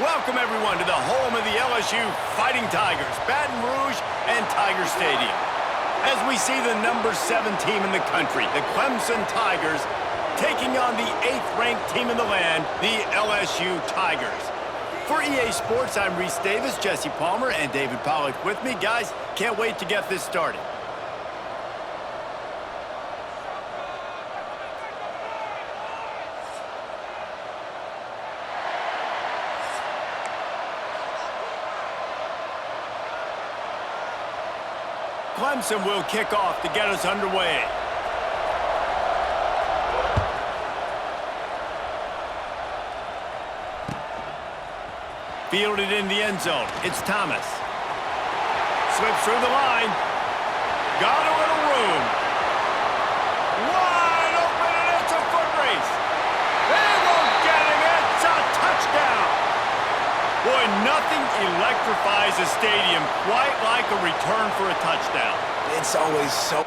Welcome, everyone, to the home of the LSU Fighting Tigers, Baton Rouge and Tiger Stadium. As we see the number 7 team in the country, the Clemson Tigers, taking on the 8th-ranked team in the land, the LSU Tigers. For EA Sports, I'm Reese Davis, Jesse Palmer, and David Pollack with me. Guys, can't wait to get this started. Clemson will kick off to get us underway. Fielded in the end zone. It's Thomas. Slips through the line. Got a little room. Wide open, and it's a foot race. They won't get him. It's a touchdown. Boy, nothing electrifies a stadium quite like a return for a touchdown. It's always so...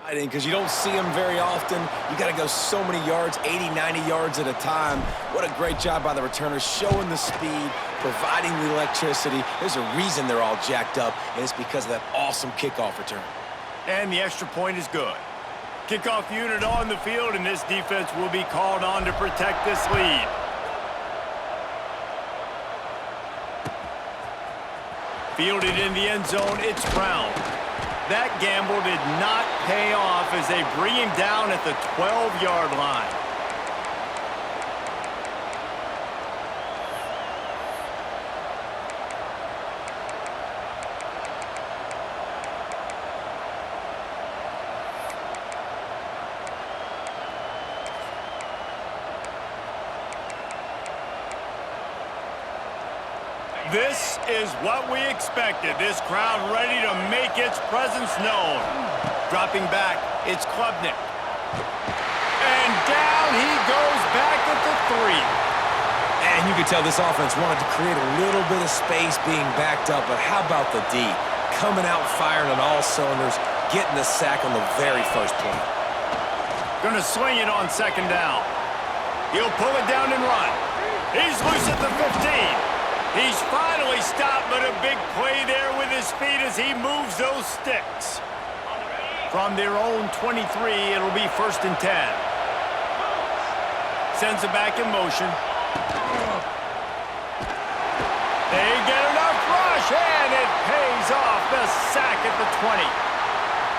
because you don't see them very often. You got to go so many yards, 80, 90 yards at a time. What a great job by the returners, showing the speed, providing the electricity. There's a reason they're all jacked up, and it's because of that awesome kickoff return. And the extra point is good. Kickoff unit on the field, and this defense will be called on to protect this lead. Fielded in the end zone, it's Brown. That gamble did not pay off as they bring him down at the 12-yard line. This is what we expected. This crowd ready to make its presence known. Dropping back, it's Klubnik. And down he goes back at the 3. And you could tell this offense wanted to create a little bit of space being backed up, but how about the D? Coming out firing on all cylinders, getting the sack on the very first play. Gonna swing it on 2nd down. He'll pull it down and run. He's loose at the 15. He's finally stopped, but a big play there with his feet as he moves those sticks. From their own 23, it'll be 1st and 10. Sends it back in motion. They get enough rush, and it pays off. The sack at the 20.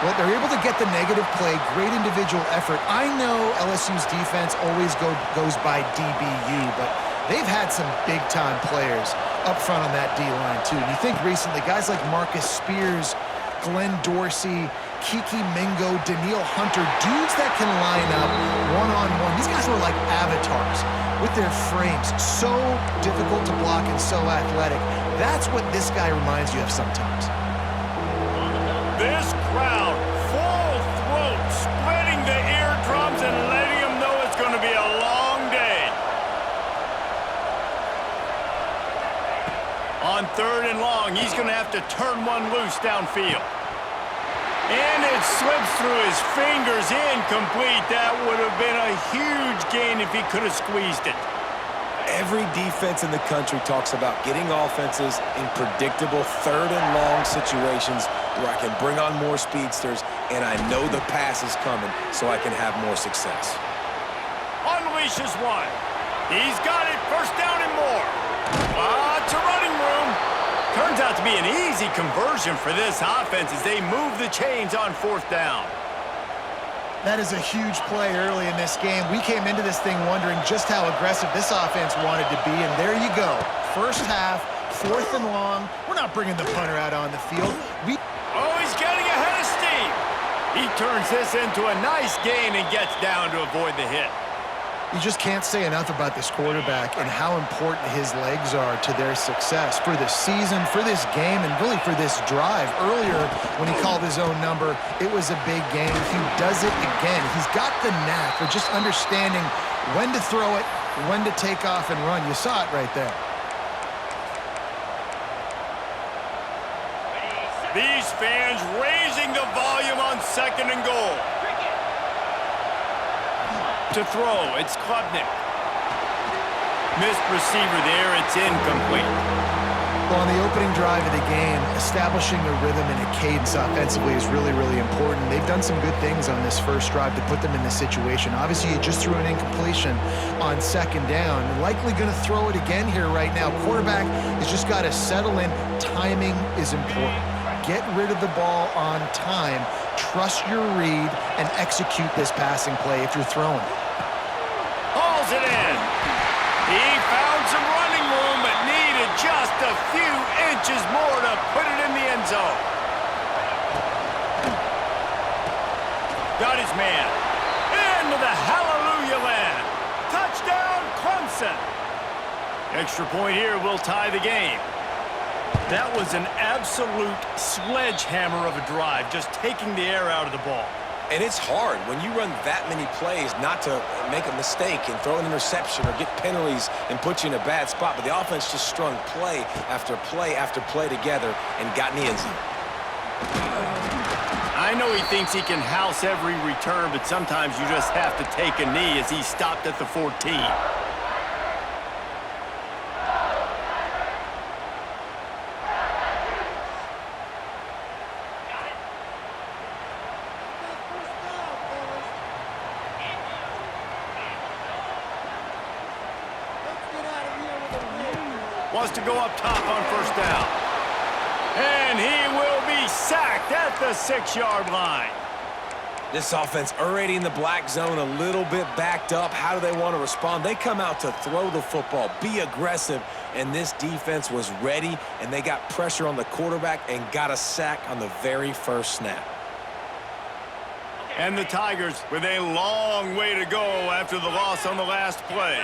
Well, they're able to get the negative play, great individual effort. I know LSU's defense always goes by DBU, but they've had some big-time players up front on that D-line, too. And you think recently, guys like Marcus Spears, Glenn Dorsey, Kiki Mingo, Daniil Hunter, dudes that can line up one-on-one. These guys were like avatars with their frames. So difficult to block and so athletic. That's what this guy reminds you of sometimes. This crowd, full throat, splitting the eardrums and letting them know it's going to be a long day. On 3rd and long, he's going to have to turn one loose downfield. And it slips through his fingers, incomplete. That would have been a huge gain if he could have squeezed it. Every defense in the country talks about getting offenses in predictable 3rd and long situations where I can bring on more speedsters and I know the pass is coming so I can have more success. Unleashes one. He's got it, 1st down and more. Lots of running room. Turns out to be an easy conversion for this offense as they move the chains on 4th down. That is a huge play early in this game. We came into this thing wondering just how aggressive this offense wanted to be, and there you go. First half, 4th and long. We're not bringing the punter out on the field. Oh, he's getting ahead of steam. He turns this into a nice gain and gets down to avoid the hit. You just can't say enough about this quarterback and how important his legs are to their success for this season, for this game, and really for this drive. Earlier, when he called his own number, it was a big game. He does it again. He's got the knack for just understanding when to throw it, when to take off and run. You saw it right there. These fans raising the volume on 2nd and goal. To throw, it's Klubnik. Missed receiver there, it's incomplete. Well, on the opening drive of the game, establishing a rhythm and a cadence offensively is really, really important. They've done some good things on this first drive to put them in this situation. Obviously, you just threw an incompletion on 2nd down. Likely going to throw it again here right now. Quarterback has just got to settle in. Timing is important. Get rid of the ball on time. Trust your read and execute this passing play if you're throwing it. Hauls it in. He found some running room, but needed just a few inches more to put it in the end zone. Got his man. Into the hallelujah land. Touchdown, Clemson. Extra point here will tie the game. That was an absolute sledgehammer of a drive, just taking the air out of the ball. And it's hard when you run that many plays not to make a mistake and throw an interception or get penalties and put you in a bad spot. But the offense just strung play after play after play together and got in the end zone. I know he thinks he can house every return, but sometimes you just have to take a knee as he stopped at the 14. Wants to go up top on 1st down. And he will be sacked at the 6-yard line. This offense already in the black zone, a little bit backed up. How do they want to respond? They come out to throw the football, be aggressive, and this defense was ready, and they got pressure on the quarterback and got a sack on the very first snap. And the Tigers with a long way to go after the loss on the last play.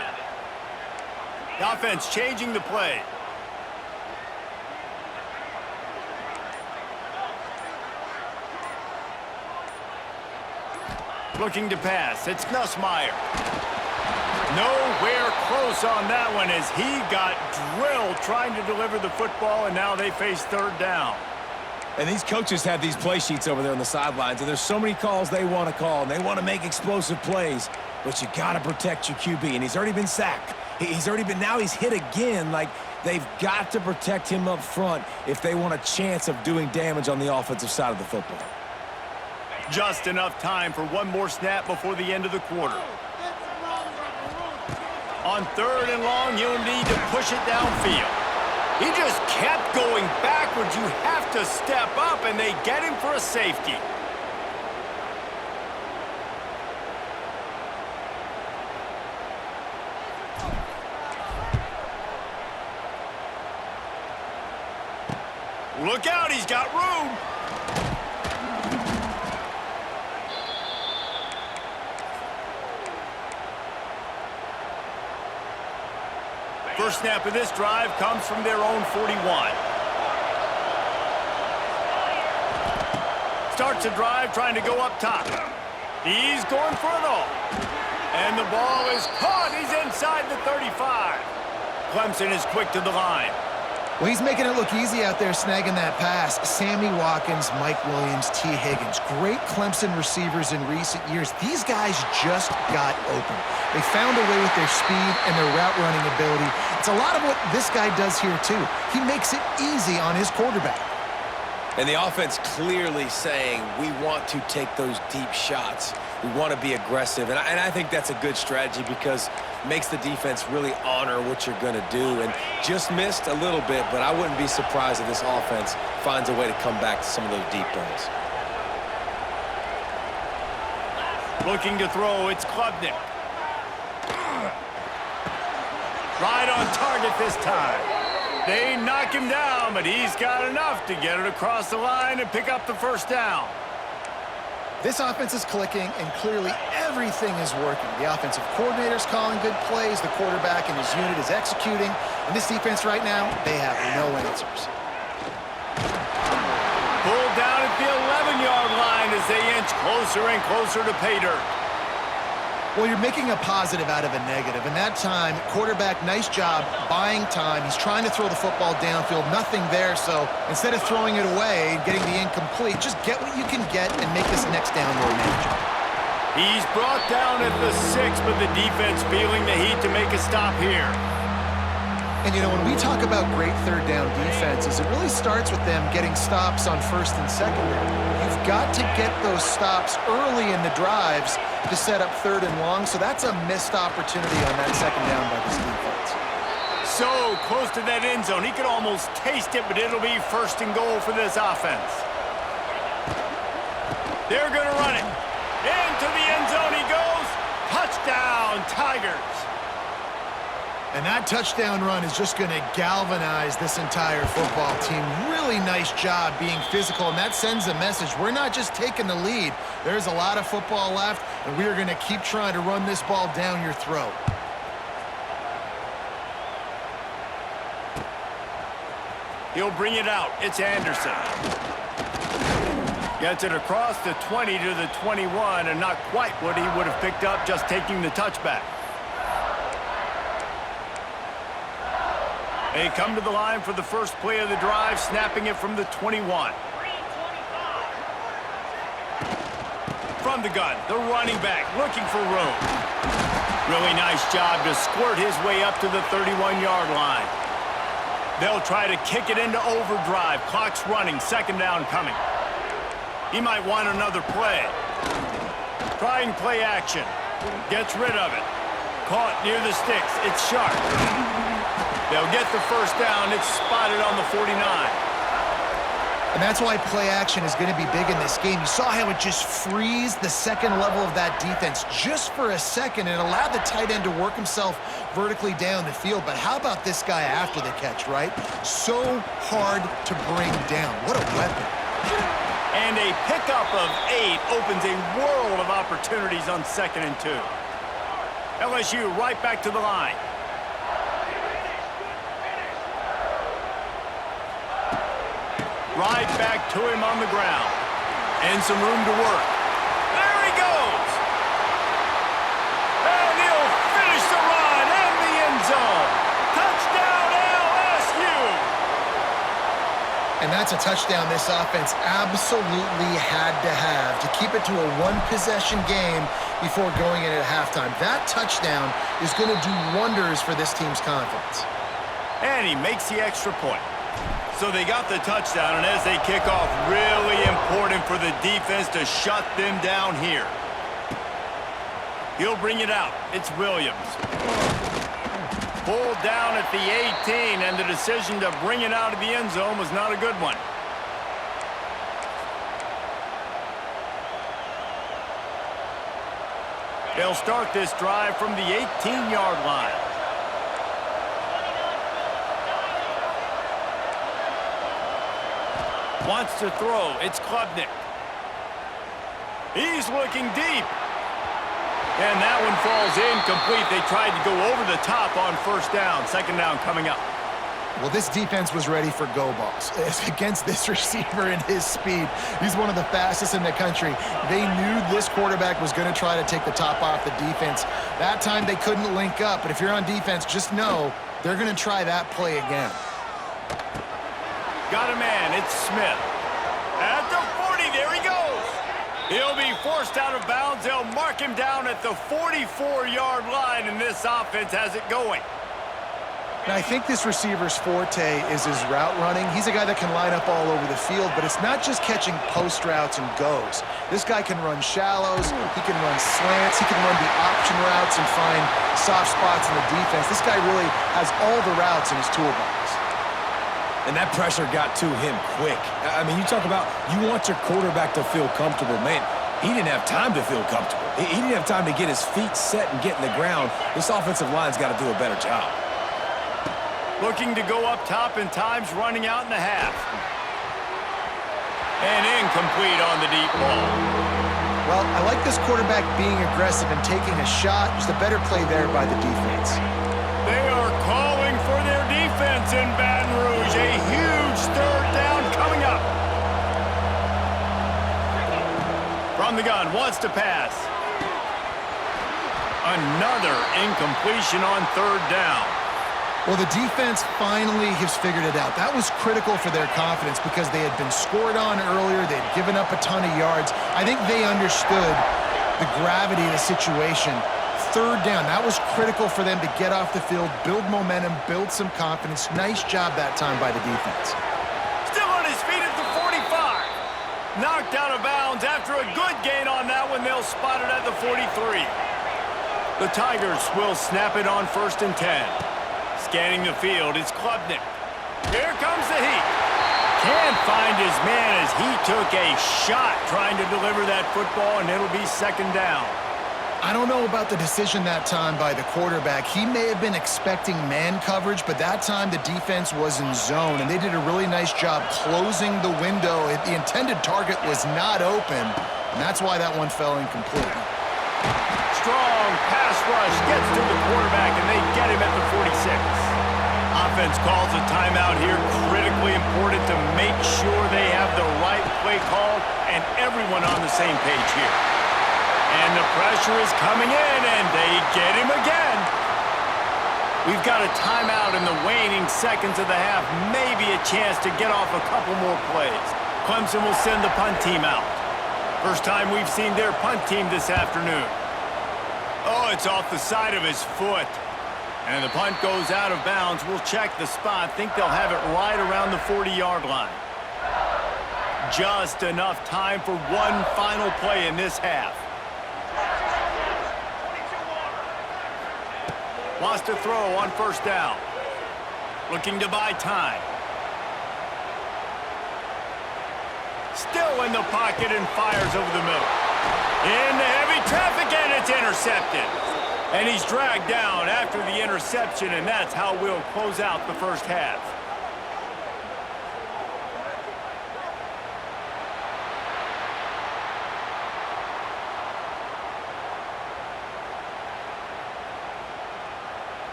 The offense changing the play. Looking to pass. It's Nussmeier. Nowhere close on that one as he got drilled trying to deliver the football, and now they face 3rd down. And these coaches have these play sheets over there on the sidelines, and there's so many calls they want to call, and they want to make explosive plays, but you got to protect your QB, and he's already been sacked. Now he's hit again. Like, they've got to protect him up front if they want a chance of doing damage on the offensive side of the football. Just enough time for one more snap before the end of the quarter. On 3rd and long, you'll need to push it downfield. He just kept going backwards. You have to step up, and they get him for a safety. Look out, he's got room. First snap of this drive comes from their own 41. Starts a drive trying to go up top. He's going for it all. And the ball is caught. He's inside the 35. Clemson is quick to the line. Well, he's making it look easy out there snagging that pass. Sammy Watkins, Mike Williams, T. Higgins. Great Clemson receivers in recent years. These guys just got open. They found a way with their speed and their route running ability. It's a lot of what this guy does here, too. He makes it easy on his quarterback. And the offense clearly saying, we want to take those deep shots. We want to be aggressive. And I think that's a good strategy because it makes the defense really honor what you're going to do. And just missed a little bit, but I wouldn't be surprised if this offense finds a way to come back to some of those deep balls. Looking to throw, it's Klubnik. Right on target this time. They knock him down, but he's got enough to get it across the line and pick up the first down. This offense is clicking, and clearly everything is working. The offensive coordinator's calling good plays. The quarterback and his unit is executing. And this defense right now, they have no answers. Pulled down at the 11-yard line as they inch closer and closer to pay dirt. Well, you're making a positive out of a negative. And that time, quarterback, nice job buying time. He's trying to throw the football downfield. Nothing there, so instead of throwing it away and getting the incomplete, just get what you can get and make this next down more manageable. He's brought down at the 6, but the defense feeling the heat to make a stop here. And, you know, when we talk about great third down defenses, it really starts with them getting stops on first and second down. You've got to get those stops early in the drives to set up third and long, so that's a missed opportunity on that second down by this defense. So close to that end zone. He could almost taste it, but it'll be first and goal for this offense. They're going to run it. Into the end zone he goes. Touchdown, Tigers. And that touchdown run is just going to galvanize this entire football team. Really nice job being physical, and that sends a message. We're not just taking the lead. There's a lot of football left, and we are going to keep trying to run this ball down your throat. He'll bring it out. It's Anderson. Gets it across the 20 to the 21, and not quite what he would have picked up just taking the touchback. They come to the line for the first play of the drive, snapping it from the 21. From the gun, the running back looking for room. Really nice job to squirt his way up to the 31-yard line. They'll try to kick it into overdrive. Clock's running, second down coming. He might want another play. Trying play action. Gets rid of it. Caught near the sticks. It's Sharp. They'll get the first down. It's spotted on the 49. And that's why play action is going to be big in this game. You saw how it just frees the second level of that defense just for a second and allowed the tight end to work himself vertically down the field. But how about this guy after the catch, right? So hard to bring down. What a weapon. And a pickup of 8 opens a world of opportunities on 2nd and 2. LSU right back to the line. Right back to him on the ground. And some room to work. There he goes! And he'll finish the run in the end zone. Touchdown, LSU! And that's a touchdown this offense absolutely had to have to keep it to a one-possession game before going in at halftime. That touchdown is going to do wonders for this team's confidence. And he makes the extra point. So they got the touchdown, and as they kick off, really important for the defense to shut them down here. He'll bring it out. It's Williams. Pulled down at the 18, and the decision to bring it out of the end zone was not a good one. They'll start this drive from the 18-yard line. Wants to throw. It's Klubnik. He's looking deep. And that one falls incomplete. They tried to go over the top on first down. Second down coming up. Well, this defense was ready for go balls. Against this receiver and his speed, he's one of the fastest in the country. They knew this quarterback was going to try to take the top off the defense. That time they couldn't link up, but if you're on defense, just know they're going to try that play again. Got a man. It's Smith. At the 40, there he goes. He'll be forced out of bounds. They'll mark him down at the 44-yard line, and this offense has it going. Now, I think this receiver's forte is his route running. He's a guy that can line up all over the field, but it's not just catching post routes and goes. This guy can run shallows, he can run slants, he can run the option routes and find soft spots in the defense. This guy really has all the routes in his toolbox. And that pressure got to him quick. I mean, you talk about you want your quarterback to feel comfortable. Man, he didn't have time to feel comfortable. He didn't have time to get his feet set and get in the ground. This offensive line's got to do a better job. Looking to go up top and time's running out in the half. And incomplete on the deep ball. Well, I like this quarterback being aggressive and taking a shot. Just a better play there by the defense. They are calling for their defense in Baton Rouge. A huge third down coming up. From the gun, wants to pass. Another incompletion on third down. Well, the defense finally has figured it out. That was critical for their confidence because they had been scored on earlier. They had given up a ton of yards. I think they understood the gravity of the situation. Third down, that was critical for them to get off the field, build momentum, build some confidence. Nice job that time by the defense. Still on his feet at the 45. Knocked out of bounds after a good gain on that one. They'll spot it at the 43. The Tigers will snap it on 1st and 10. Scanning the field, it's Klubnik. Here comes the heat. Can't find his man as he took a shot trying to deliver that football, and it'll be 2nd down. I don't know about the decision that time by the quarterback. He may have been expecting man coverage, but that time the defense was in zone, and they did a really nice job closing the window. The intended target was not open, and that's why that one fell incomplete. Strong pass rush gets to the quarterback, and they get him at the 46. Offense calls a timeout here. Critically important to make sure they have the right play called and everyone on the same page here. And the pressure is coming in, and they get him again. We've got a timeout in the waning seconds of the half. Maybe a chance to get off a couple more plays. Clemson will send the punt team out. First time we've seen their punt team this afternoon. Oh, it's off the side of his foot. And the punt goes out of bounds. We'll check the spot. Think they'll have it right around the 40-yard line. Just enough time for one final play in this half. Wants to throw on 1st down. Looking to buy time. Still in the pocket and fires over the middle. Into heavy traffic, and it's intercepted. And he's dragged down after the interception, and that's how we'll close out the first half.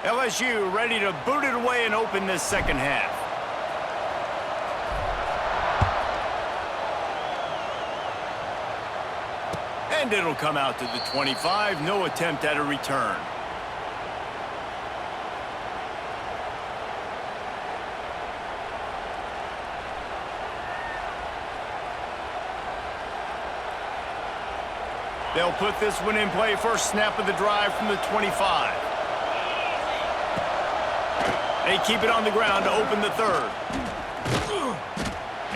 LSU ready to boot it away and open this second half. And it'll come out to the 25. No attempt at a return. They'll put this one in play. First snap of the drive from the 25. They keep it on the ground to open the third.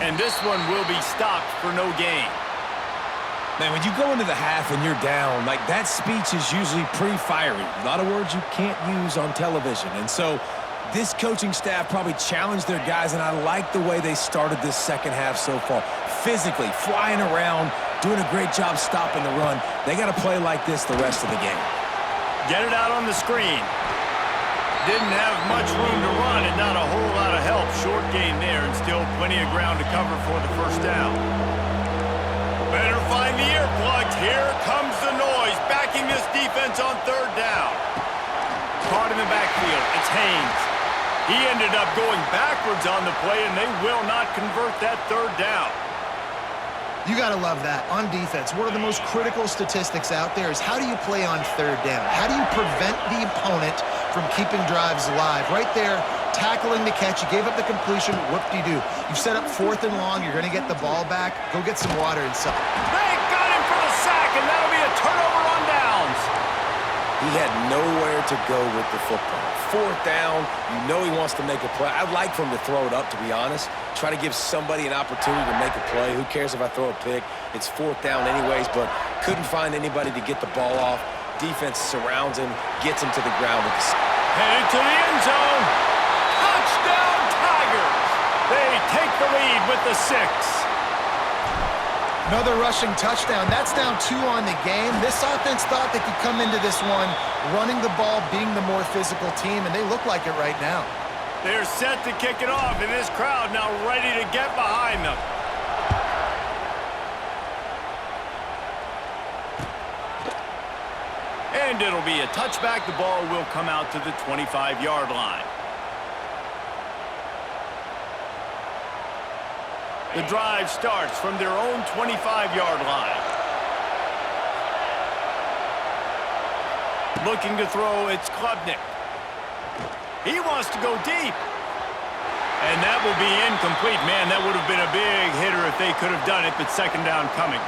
And this one will be stopped for no gain. Man, when you go into the half and you're down, like that speech is usually pretty fiery. A lot of words you can't use on television. And so this coaching staff probably challenged their guys, and I like the way they started this second half so far. Physically, flying around, doing a great job stopping the run. They got to play like this the rest of the game. Get it out on the screen. Didn't have much room to run and not a whole lot of help. Short gain there and still plenty of ground to cover for the 1st down. Better find the earplugs. Here comes the noise, backing this defense on 3rd down. Caught in the backfield. It's Haynes. He ended up going backwards on the play, and they will not convert that 3rd down. You got to love that. On defense, one of the most critical statistics out there is how do you play on 3rd down? How do you prevent the opponent from keeping drives alive? Right there, tackling the catch. You gave up the completion. Whoop-de-doo. You've set up 4th and long. You're going to get the ball back. Go get some water inside. They got him for the sack, and that'll be a turnover on downs. He had nowhere to go with the football. 4th down, you know he wants to make a play. I'd like for him to throw it up, to be honest. Try to give somebody an opportunity to make a play. Who cares if I throw a pick? It's 4th down anyways, but couldn't find anybody to get the ball off. Defense surrounds him, gets him to the ground with the... Headed to the end zone. Touchdown, Tigers. They take the lead with the 6. Another rushing touchdown. That's now 2 on the game. This offense thought they could come into this one running the ball, being the more physical team, and they look like it right now. They're set to kick it off, and this crowd now ready to get behind them. And it'll be a touchback. The ball will come out to the 25-yard line. The drive starts from their own 25-yard line. Looking to throw, it's Klubnik. He wants to go deep. And that will be incomplete. Man, that would have been a big hitter if they could have done it, but second down coming.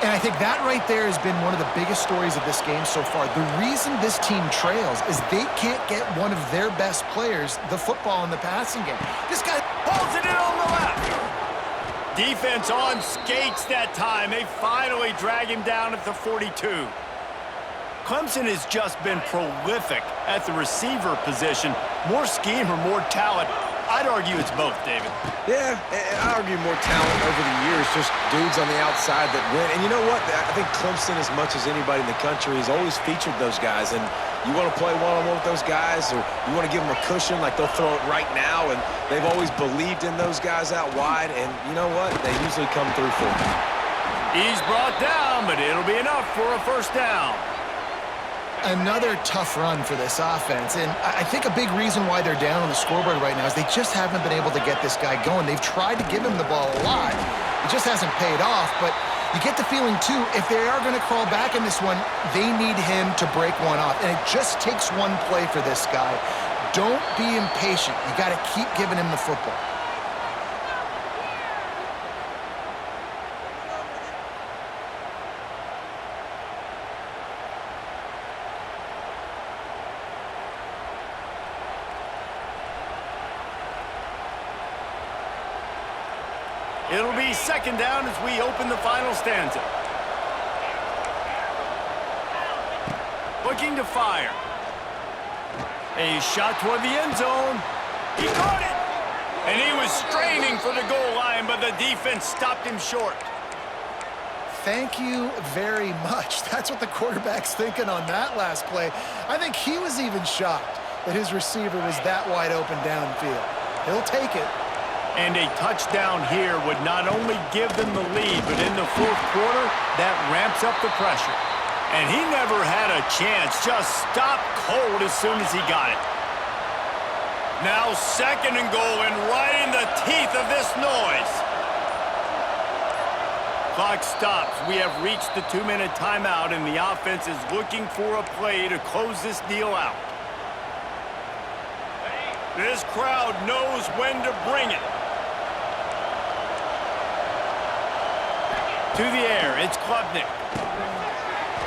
And I think that right there has been one of the biggest stories of this game so far. The reason this team trails is they can't get one of their best players the football in the passing game. This guy pulls it in on the left. Defense on skates that time. They finally drag him down at the 42. Clemson has just been prolific at the receiver position. More scheme or more talent? I'd argue it's both, David. Yeah, I argue more talent over the years, just dudes on the outside that win. And you know what? I think Clemson, as much as anybody in the country, has always featured those guys. And you want to play one-on-one with those guys, or you want to give them a cushion, like they'll throw it right now. And they've always believed in those guys out wide. And you know what? They usually come through for them. He's brought down, but it'll be enough for a first down. Another tough run for this offense, and I think a big reason why they're down on the scoreboard right now is they just haven't been able to get this guy going. They've tried to give him the ball a lot. It just hasn't paid off, but you get the feeling, too, if they are going to crawl back in this one, they need him to break one off, and it just takes one play for this guy. Don't be impatient. You got to keep giving him the football. It'll be second down as we open the final stanza. Looking to fire. A shot toward the end zone. He caught it! And he was straining for the goal line, but the defense stopped him short. Thank you very much. That's what the quarterback's thinking on that last play. I think he was even shocked that his receiver was that wide open downfield. He'll take it. And a touchdown here would not only give them the lead, but in the fourth quarter, that ramps up the pressure. And he never had a chance, just stopped cold as soon as he got it. Now second and goal, and right in the teeth of this noise. Clock stops. We have reached the 2-minute timeout, and the offense is looking for a play to close this deal out. This crowd knows when to bring it. To the air, it's Klubnik.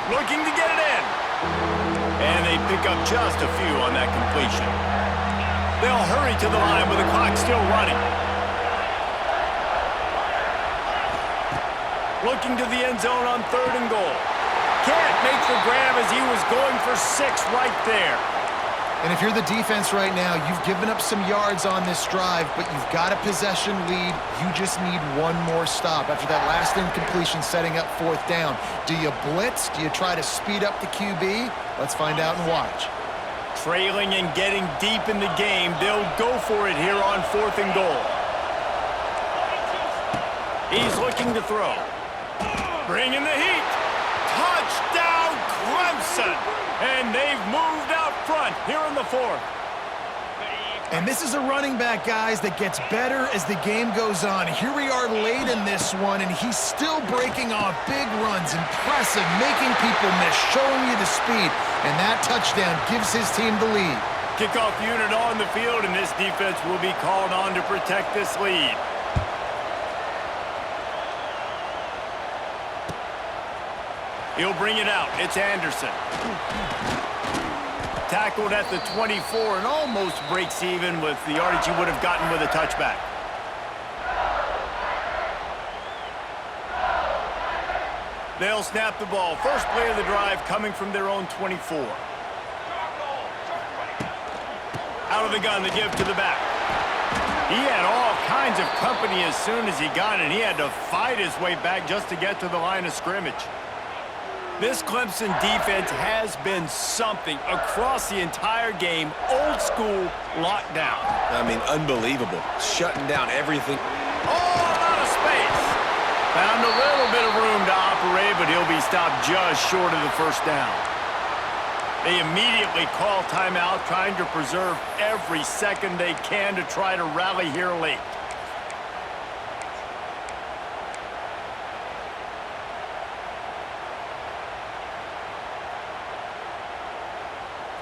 Looking to get it in. And they pick up just a few on that completion. They'll hurry to the line with the clock still running. Looking to the end zone on third and goal. Can't make the grab as he was going for 6 right there. And if you're the defense right now, you've given up some yards on this drive, but you've got a possession lead. You just need one more stop after that last incompletion setting up fourth down. Do you blitz? Do you try to speed up the QB? Let's find out and watch. Trailing and getting deep in the game, they'll go for it here on fourth and goal. He's looking to throw. Bringing the heat. Touchdown, Clemson! And they've moved out front here in the fourth. And this is a running back, guys, that gets better as the game goes on. Here we are late in this one, and he's still breaking off big runs. Impressive, making people miss, showing you the speed. And that touchdown gives his team the lead. Kickoff unit on the field, and this defense will be called on to protect this lead. He'll bring it out. It's Anderson. Tackled at the 24 and almost breaks even with the yardage he would have gotten with a touchback. They'll snap the ball. First play of the drive coming from their own 24. Out of the gun, the give to the back. He had all kinds of company as soon as he got it. He had to fight his way back just to get to the line of scrimmage. This Clemson defense has been something across the entire game. Old school lockdown. I mean, unbelievable. Shutting down everything. Oh, out of space. Found a little bit of room to operate, but he'll be stopped just short of the first down. They immediately call timeout, trying to preserve every second they can to try to rally here late.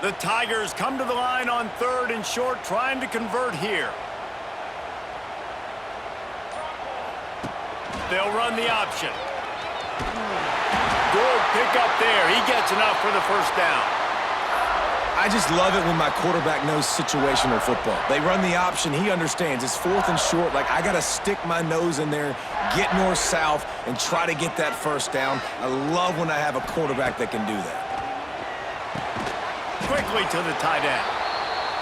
The Tigers come to the line on 3rd and short, trying to convert here. They'll run the option. Good pick up there. He gets enough for the first down. I just love it when my quarterback knows situational football. They run the option. He understands. It's 4th and short. Like, I got to stick my nose in there, get north-south, and try to get that first down. I love when I have a quarterback that can do that. Quickly to the tight end.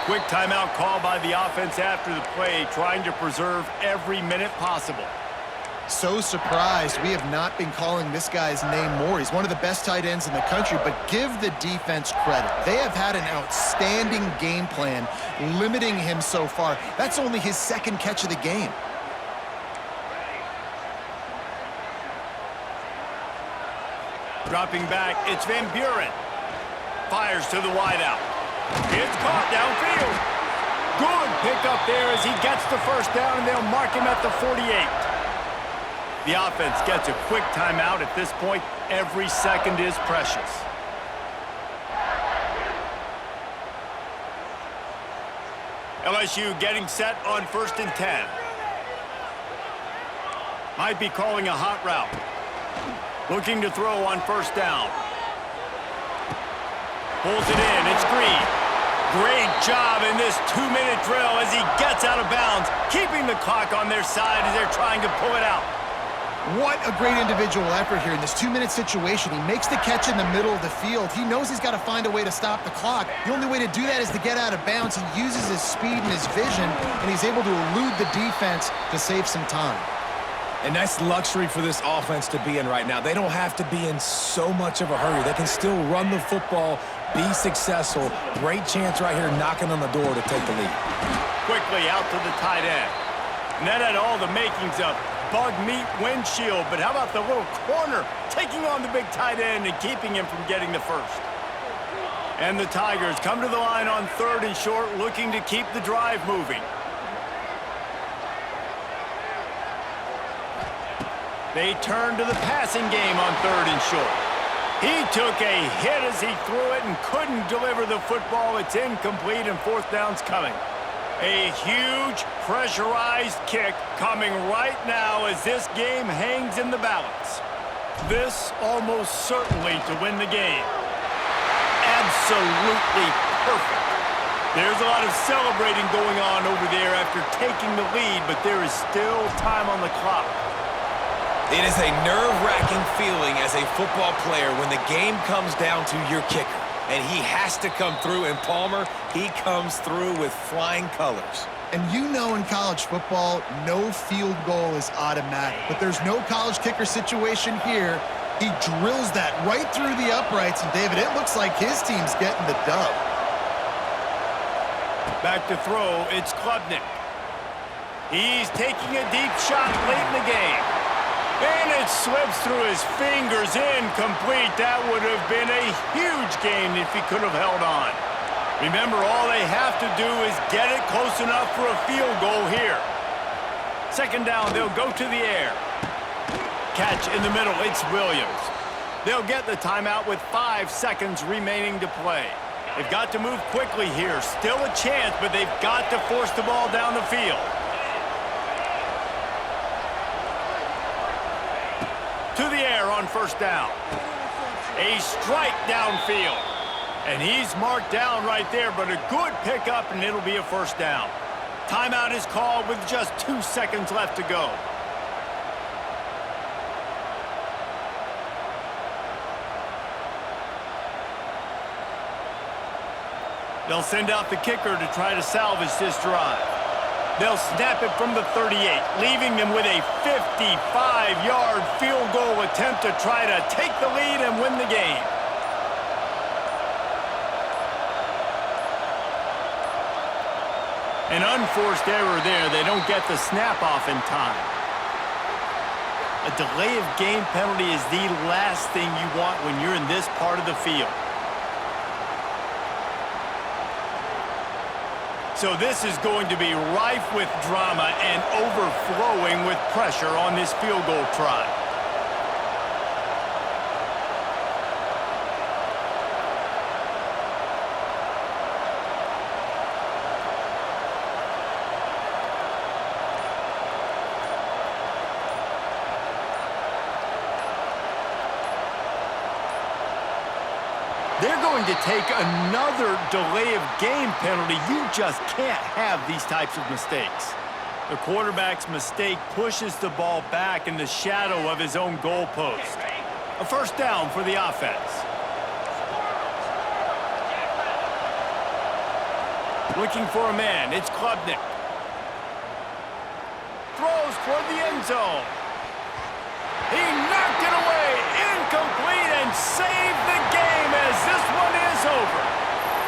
Quick timeout call by the offense after the play, trying to preserve every minute possible. So surprised we have not been calling this guy's name more. He's one of the best tight ends in the country, but give the defense credit. They have had an outstanding game plan limiting him so far. That's only his 2nd catch of the game. Dropping back, it's Van Buren. Fires to the wideout. It's caught downfield. Good pick up there as he gets the first down, and they'll mark him at the 48. The offense gets a quick timeout at this point. Every second is precious. LSU getting set on 1st and 10. Might be calling a hot route. Looking to throw on 1st down. Pulls it in. It's Green. Great job in this 2-minute drill as he gets out of bounds, keeping the clock on their side as they're trying to pull it out. What a great individual effort here in this 2-minute situation. He makes the catch in the middle of the field. He knows he's got to find a way to stop the clock. The only way to do that is to get out of bounds. He uses his speed and his vision, and he's able to elude the defense to save some time. And that's luxury for this offense to be in right now. They don't have to be in so much of a hurry. They can still run the football, be successful. Great chance right here knocking on the door to take the lead. Quickly out to the tight end. And that had all the makings of bug meat windshield, but how about the little corner taking on the big tight end and keeping him from getting the first? And the Tigers come to the line on 3rd and short, looking to keep the drive moving. They turn to the passing game on 3rd and short. He took a hit as he threw it and couldn't deliver the football. It's incomplete and 4th down's coming. A huge pressurized kick coming right now as this game hangs in the balance. This almost certainly to win the game. Absolutely perfect. There's a lot of celebrating going on over there after taking the lead, but there is still time on the clock. It is a nerve-wracking feeling as a football player when the game comes down to your kicker. And he has to come through, and Palmer, he comes through with flying colors. And you know in college football, no field goal is automatic. But there's no college kicker situation here. He drills that right through the uprights, and David, it looks like his team's getting the dub. Back to throw, it's Klubnik. He's taking a deep shot late in the game. And it slips through his fingers, incomplete. That would have been a huge gain if he could have held on. Remember, all they have to do is get it close enough for a field goal here. 2nd down, they'll go to the air. Catch in the middle, it's Williams. They'll get the timeout with 5 seconds remaining to play. They've got to move quickly here. Still a chance, but they've got to force the ball down the field. To the air on 1st down. A strike downfield. And he's marked down right there, but a good pickup, and it'll be a 1st down. Timeout is called with just 2 seconds left to go. They'll send out the kicker to try to salvage this drive. They'll snap it from the 38, leaving them with a 55-yard field goal attempt to try to take the lead and win the game. An unforced error there. They don't get the snap off in time. A delay of game penalty is the last thing you want when you're in this part of the field. So this is going to be rife with drama and overflowing with pressure on this field goal try. They're going to take another delay of game penalty. You just can't have these types of mistakes. The quarterback's mistake pushes the ball back in the shadow of his own goalpost. A first down for the offense. Looking for a man. It's Klubnik. Throws toward the end zone. He knocked it away. Incomplete and saved the game as this one is over.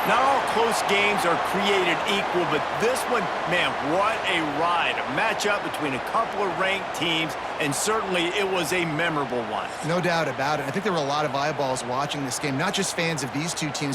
Not all close games are created equal, but this one, man, what a ride. A matchup between a couple of ranked teams, and certainly it was a memorable one. No doubt about it. I think there were a lot of eyeballs watching this game, not just fans of these two teams,